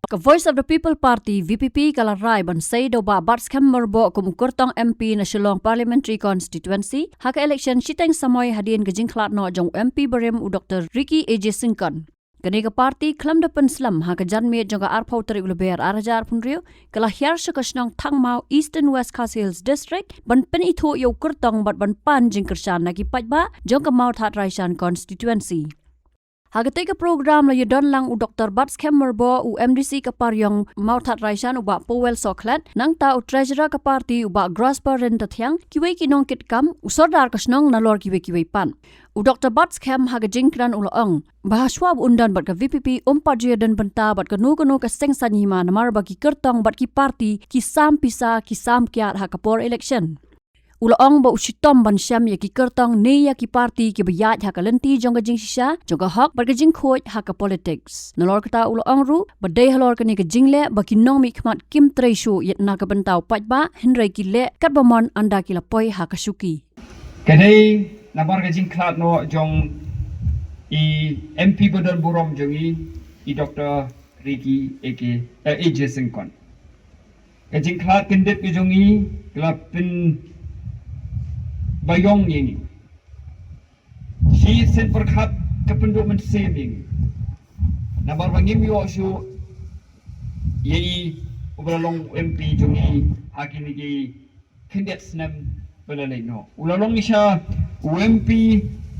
Ka Voice of the People Party VPP kalarai ban say do ba bats khammer bo kum kurtong MP na Shillong Parliamentary Constituency haka election shiteng samoy hadin gajing khlat no jong MP barem u Dr. Ricky AJ Singkon. Kani ka party klam da penslam haka janme jong ka arpau tarik luber arajar punrio kala hiar shakashnong thangmau East and West Khasi Hills District ban pen itho yo kurtong bat ban pan jing kershan nagi pajba jong ka mau that raishan constituency. Hagatay ka program la yudon lang u Dr. Bats Kemmerbo u MDC ka paryong mauthat raisan u ba Powell Soklat nang ta u treasurer ka party u ba Grasper Rentathyang kiway kinong kitkam u sordar kasnong nalor kiway pan. U Dr. Bats Kem hagajingkran u laong bahaswa undan bat ka VPP umpadjia dan benta bat ka nukuno ka sengsan hima namar bagi kertong bat ki party ki sam pisa ki sam kiat hakapor election. Ulaong ba usitom ban syam ya ki kertong ne ya ki party ki bayat ha kalenti jong gajing sisa jong ka hok bargajing khoj ha ka politics nalor kata ulaong ru badai halor ka ni ka jingle ba ki nong mi khmat kim treishu yet na ka bentau pajba henry ki le kat bamon anda ki lapoi ha ka suki kanai nabar gajing klat no jong I MP bodon burom jong I Dr. Ricky AJ Singkon gajing klat kendet ki jong I kelapin bayong ini, si sen perkhat kependuk menseming, nabar bangim yo su, yai ulalong MP jungi hakini ki kendet senam belalai no, ulalong isha UMP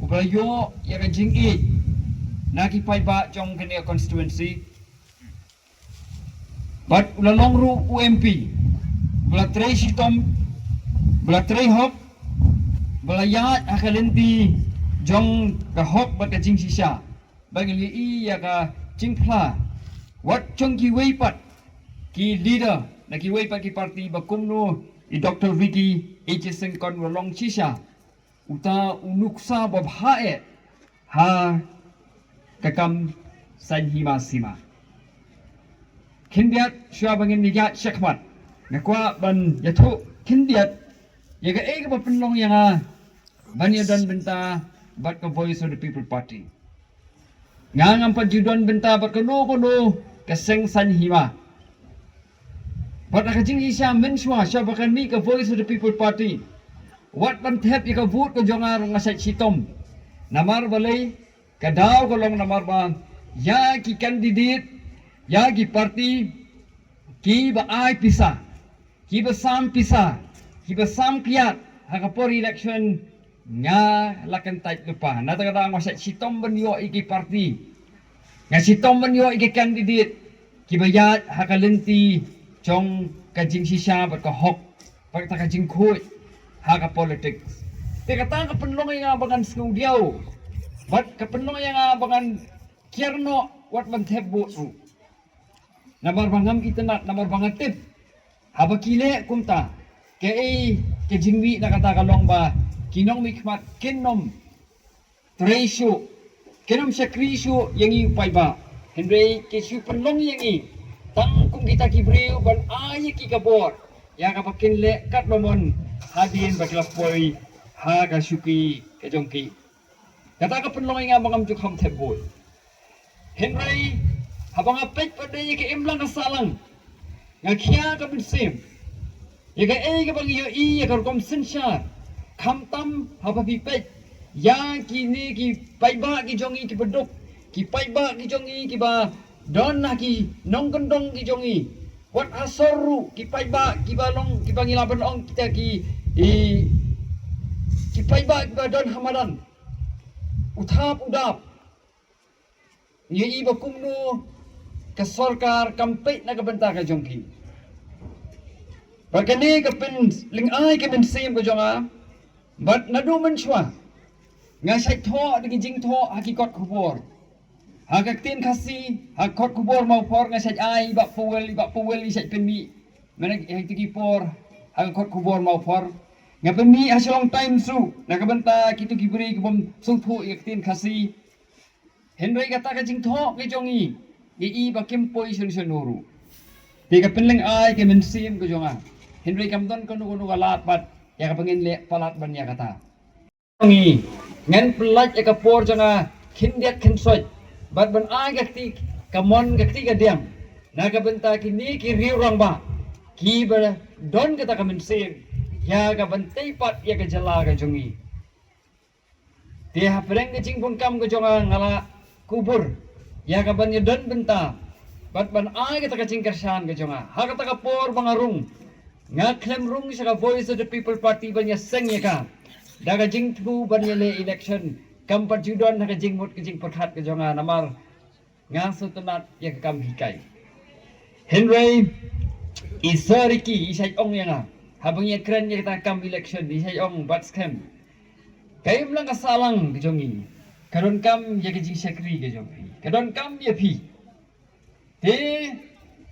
ubalayo ya kajing I, naki pai ba jong kene constituency, but ulalong ru UMP, belatrai sitom, belatrai hop. Belayat akalenti jong kahok bat kajing sisa bagi li ya ka jingpla wat jong ki weipat ki leader na ki weipat ki parti bakumno I Dr. Ricky AJ Singkon walong sisa uta unuksa babhae ha kakam sanhima sima kindiat syua bangin nijat syakmat nakwa ban yathu kindiat yaga ega bapenlong yang Banya dan benta bat ka Voice of the People Party. Ngang ampat judan benta bat ka no kaseng san hima. Bat ka jing isya menswa sya bakan mi ka Voice of the People Party. Wat ban thep ka vote ka jongar ngasai sitom. Namar balai ka daw ka long namar ba ya ki candidate ya ki party ki ba ai pisa. Ki ba sam pisa. Ki ba sam kiat hakapor election nga lakan tait lupa nata kata ngosek sitom benyo iki party nga sitom benyo iki candidate kibayat hakalenti jong kajing sisa bat ka hok bat ka kajing khoi haka politics te kata ka penlong nga bangan skudiaw bat ka penlong nga bangan kierno wat ban thebbo su namar bangam itenat namar bangatip habakile kumta ke kajingwi nakata kalong ba kinong mikmat kinom treisyo kinom sakrisyo yang I upay ba henry kisu penlong yang I tang kung kita kibriyo ban ay kikabor ya kapakin le kat mamon hadin baklapoy ha kasuki kajongki kata ka penlong nga bangam jukham teboy henry habang apet paday ka imlang kasalang nga kya ka binsim ya ka ka bang iyo ya ka kom sensyar Kamtam haba pipet yang kini ki paiba ki jongi ki beduk ki paiba ki jongi ki ba don ki nong gendong ki jongi wat asoru ki paiba ki balong ki pangilaban ong kita ki paiba ki ba don hamadan uthap udap ye iba kumno ke sarkar kampet na kabenta ka jongki bagani ka pen lingai ka pen sim ka jonga But nadu menswa nga say tho digi jing tho hakikot kubor hagaktin kasi hakot kubor mau por nga say ai ba puwel say penmi manag tigi por hakot kubor mau por nga penmi hasilong time su nakabenta kitu gibri kibom sulpu yaktin kasi henry kata ka jing tho jongi I ba kimpoy sunuru tiga penling ai ke mensim ko jonga henry kamdon kono galat bat ya kapangin le palat ban ya kata ngi ngan pelat ya kapor janga kindiat kinsoy bat ban ai gakti kamon gakti gadang Nagabenta kini kiriurang ba. Kiba don kita kaminsin. Ya kabantay pat ya kajala ka jungi. Dia pereng ke cingpun kam ke jonga ngala kubur. Ya kaban ya don benta. Bat ban ay kita ka cingkersan ke jonga. Ha kata ka por bangarung. Nga klem rung sa ka Voice of the People Party ban ya seng ya ka. Daga jingtu ban ya le election. Kam pat judon na ka jingmut ke jing perkhat ke jonga namar. Nga sutunat ya kam hikai. Henry isariki isay ong ya nga. Habang ya keren ya kita kam election isay ong batskem. Kayo lang kasalang ke jongi. Karon kam ya ke jing sekri ke jongi. Karon kam ya pi. Te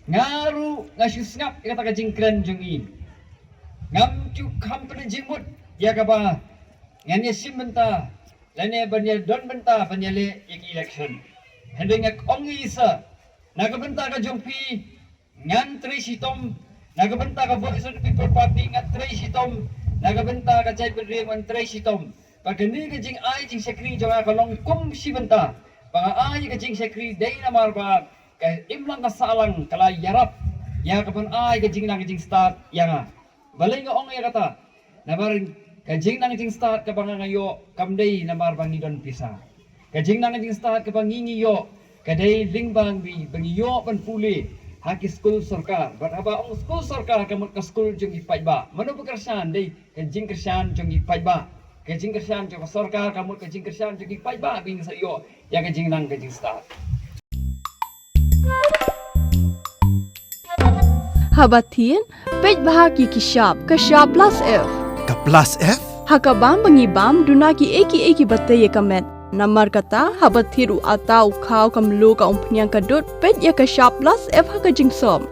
ngaru ngasusngap ya kata ka jing keren jongi. Ngam tu kam pada jingmut ya ka ba. Ngan ya sim benta. Lane ban ya don benta ban ya le election. Henry ngak ong isa. Nagabenta ka jongpi ngan Tracy Tom. Nagabenta ka Voice of the People Party ngan Tracy Tom. Nagabenta ka Jai Pedri ngan Tracy Tom. Pagkani ka jing ay jing sekri jonga ka long kum si benta. Pang ay ka jing sekri day na marba. Ka imlang ka salang kala yarap. Ya kapan ay ka jing nang jing start ya nga. Balay nga ong ya kata. Nabarin ka jing nang jing start ka bang ngayo kamday na marbang ni don pisa. Ka jing nang jing start ka bang ngingiyo. Kadai ringbang bi bangiyo pan puli haki school sarkar but aba ong school sarkar kamot ka school jung ipay ba mano bekersan dei kajing kersan jung ipay ba kajing kersan jung sarkar kamot kajing kersan jung ipay ba bing sa iyo ya kajing nang kajing start Habatin pej bahagi kishap plus F Ka plus F? hakabam bangibam dunaki eki batay kamet Namar kata habat thiru atau kau kamlu ka umpnyang kadut pet ya ka sharp plus F ha ka jingsom.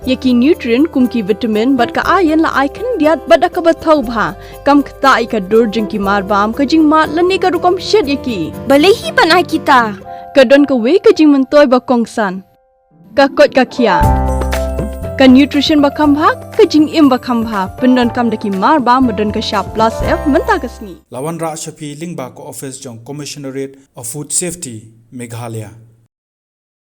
Yaki nutrient kum ki vitamin bat ka iron la ai kan diat bat ka bathau bha kam khata ai ka dur jing ki mar bam ka jing mat lani ka rukom shed yaki. Balehi panai kita. Ka don ka we ka jing mentoy ba kongsan. Ka kot ka kia. Ka nutrition ba kham bha ka jing im ba kham bha pendon kam daki mar bam madon ka sharp plus F menta ka sni. Lawan Ra Shafi Lingba ko office jong Commissionerate of Food Safety Meghalaya.